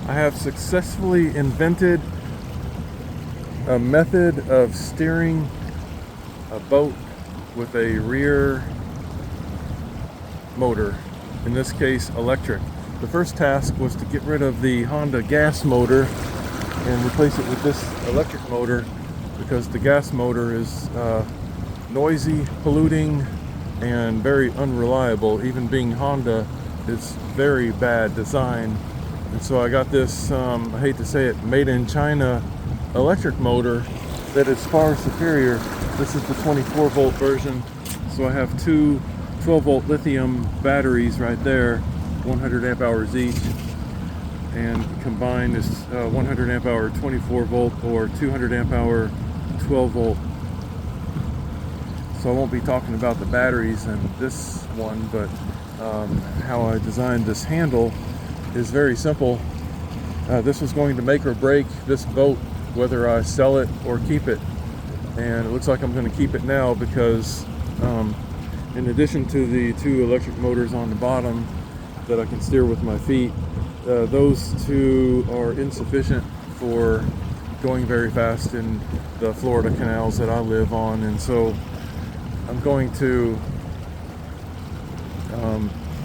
I have successfully invented a method of steering a boat with a rear motor, in this case electric. The first task was to get rid of the Honda gas motor and replace it with this electric motor, because the gas motor is noisy, polluting, and very unreliable. Even being Honda, it's very bad design. And so I got this, I hate to say it, made in China electric motor that is far superior. This is the 24 volt version. So I have two 12 volt lithium batteries right there, 100 amp hours each, and combined is 100 amp hour 24 volt or 200 amp hour 12 volt. So I won't be talking about the batteries in this one, but how I designed this handle is very simple. This was going to make or break this boat, whether I sell it or keep it. And it looks like I'm going to keep it now, because in addition to the two electric motors on the bottom that I can steer with my feet, those two are insufficient for going very fast in the Florida canals that I live on. And so I'm going to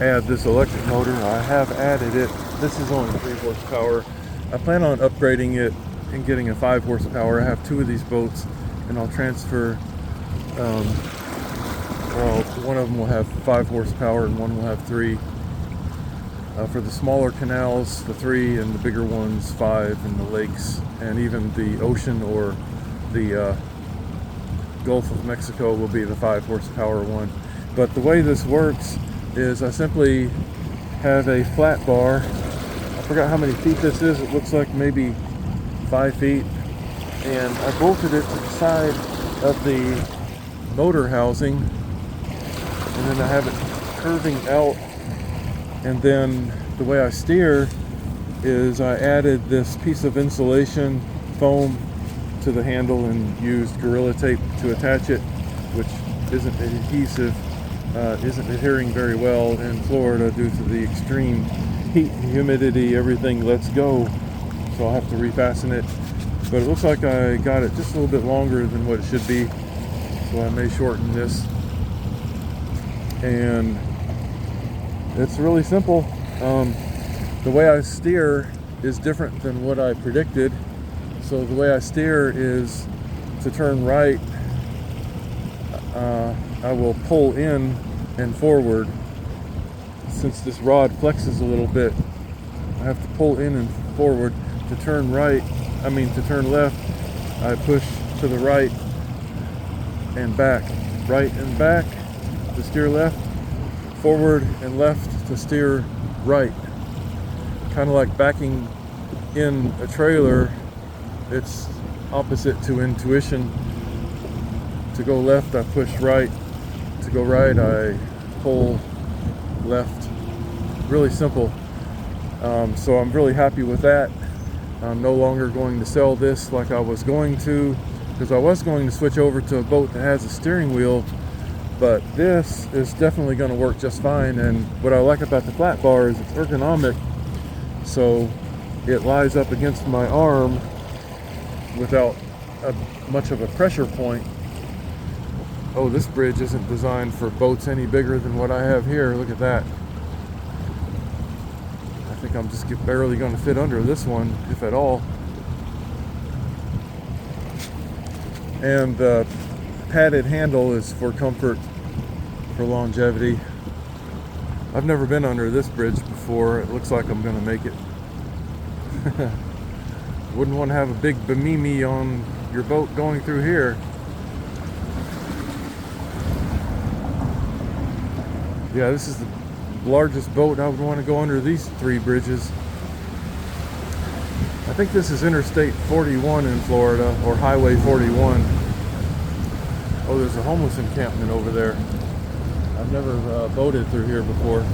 add this electric motor. I have added it. This is only 3 horsepower. I plan on upgrading it and getting a 5 horsepower. I have two of these boats, and I'll transfer, well, one of them will have 5 horsepower and one will have 3. For the smaller canals, the 3, and the bigger ones, 5, and the lakes, and even the ocean or the Gulf of Mexico will be the 5 horsepower one. But the way this works is I simply have a flat bar. I forgot how many feet this is. It looks like maybe 5 feet. And I bolted it to the side of the motor housing. And then I have it curving out. And then the way I steer is I added this piece of insulation foam to the handle and used Gorilla Tape to attach it, which isn't adhesive, isn't adhering very well in Florida due to the extreme heat and humidity. Everything lets go, so I'll have to refasten it. But it looks like I got it just a little bit longer than what it should be, so I may shorten this. And it's really simple. The way I steer is different than what I predicted. So the way I steer is to turn right. I will pull in and forward. Since this rod flexes a little bit, I have to pull in and forward. To turn to turn left, I push to the right and back. Right and back to steer left, forward and left to steer right. Kind of like backing in a trailer. It's opposite to intuition. To go left, I push right. To go right, I pull left. Really simple. So I'm really happy with that. I'm no longer going to sell this like I was going to, because I was going to switch over to a boat that has a steering wheel, but this is definitely going to work just fine. And what I like about the flat bar is it's ergonomic, so it lies up against my arm without much of a pressure point. Oh, this bridge isn't designed for boats any bigger than what I have here. Look at that. I think I'm just barely going to fit under this one, if at all. And the padded handle is for comfort, for longevity. I've never been under this bridge before. It looks like I'm going to make it. Wouldn't want to have a big bimini on your boat going through here. Yeah, this is the largest boat. I would want to go under these 3 bridges. I think this is Interstate 41 in Florida, or Highway 41. Oh, there's a homeless encampment over there. I've never boated through here before.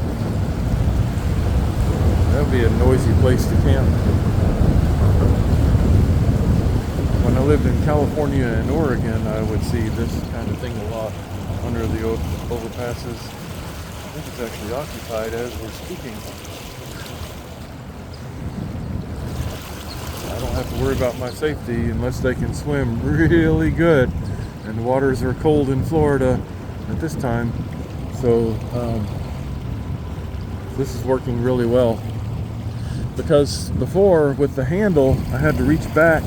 That would be a noisy place to camp. When I lived in California and Oregon, I would see this kind of thing a lot under the overpasses. I think it's actually occupied as we're speaking. I don't have to worry about my safety unless they can swim really good. And the waters are cold in Florida at this time. So this is working really well. Because before, with the handle, I had to reach back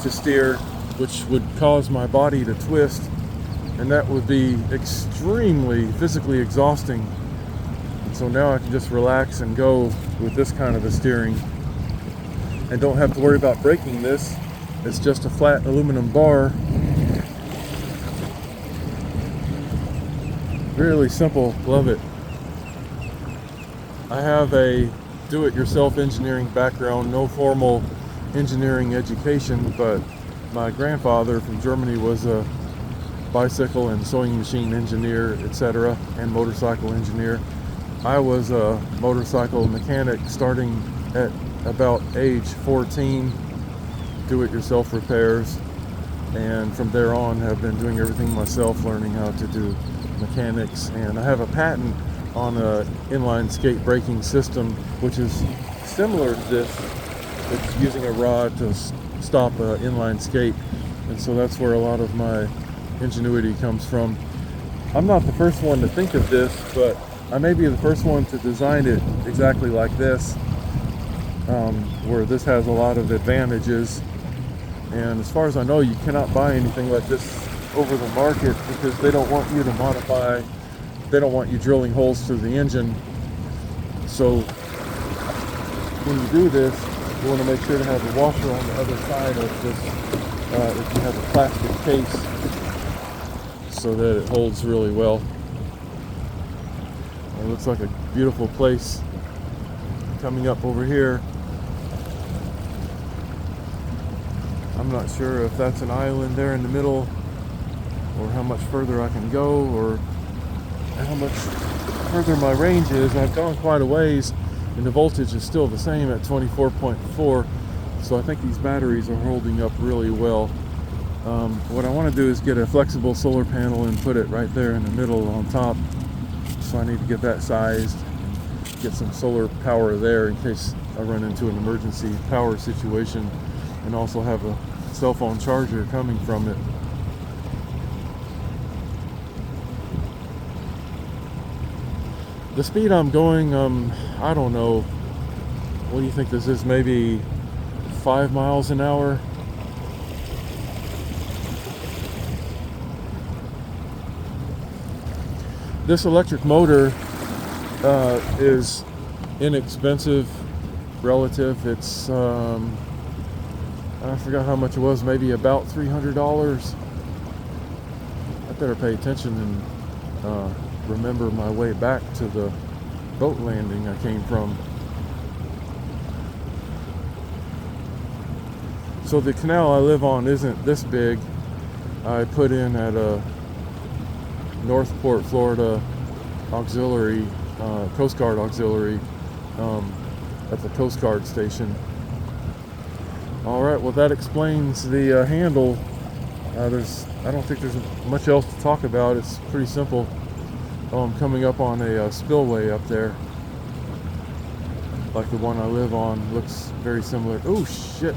to steer, which would cause my body to twist, and that would be extremely physically exhausting. And so now I can just relax and go with this kind of a steering and don't have to worry about breaking this. It's just a flat aluminum bar. Really simple, love it. I have a do-it-yourself engineering background, no formal engineering education, but my grandfather from Germany was a bicycle and sewing machine engineer, etc., and motorcycle engineer. I was a motorcycle mechanic starting at about age 14, do-it-yourself repairs, and from there on have been doing everything myself, learning how to do mechanics. And I have a patent on a inline skate braking system, which is similar to this. It's using a rod to stop an inline skate, and so that's where a lot of my ingenuity comes from. I'm not the first one to think of this, but I may be the first one to design it exactly like this, where this has a lot of advantages. And as far as I know, you cannot buy anything like this over the market because they don't want you to modify. They don't want you drilling holes through the engine. So when you do this, you want to make sure to have a washer on the other side of this, if you have a plastic case, so that it holds really well. It looks like a beautiful place coming up over here. I'm not sure if that's an island there in the middle, or how much further I can go, or how much further my range is. I've gone quite a ways, and the voltage is still the same at 24.4, so I think these batteries are holding up really well. What I want to do is get a flexible solar panel and put it right there in the middle on top, so I need to get that sized, get some solar power there in case I run into an emergency power situation, and also have a cell phone charger coming from it. The speed I'm going, I don't know, what do you think this is, maybe 5 miles an hour? This electric motor is inexpensive relative. It's, I forgot how much it was, maybe about $300. I better pay attention and remember my way back to the boat landing I came from. So the canal I live on isn't this big. I put in at a Northport, Florida auxiliary, Coast Guard auxiliary, at the Coast Guard station. Alright, well that explains the handle. I don't think there's much else to talk about. It's pretty simple. I'm coming up on a spillway up there, like the one I live on. Looks very similar. Oh shit!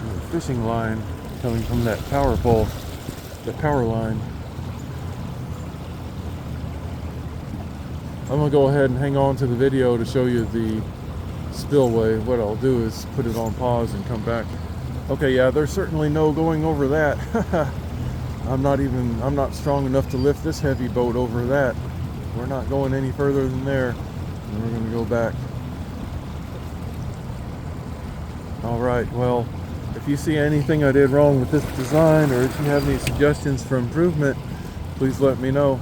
There's a fishing line coming from that power pole, the power line. I'm gonna go ahead and hang on to the video to show you the spillway. What I'll do is put it on pause and come back. Okay, yeah, there's certainly no going over that. I'm not strong enough to lift this heavy boat over that. We're not going any further than there. And we're gonna go back. Alright, well, if you see anything I did wrong with this design, or if you have any suggestions for improvement, please let me know.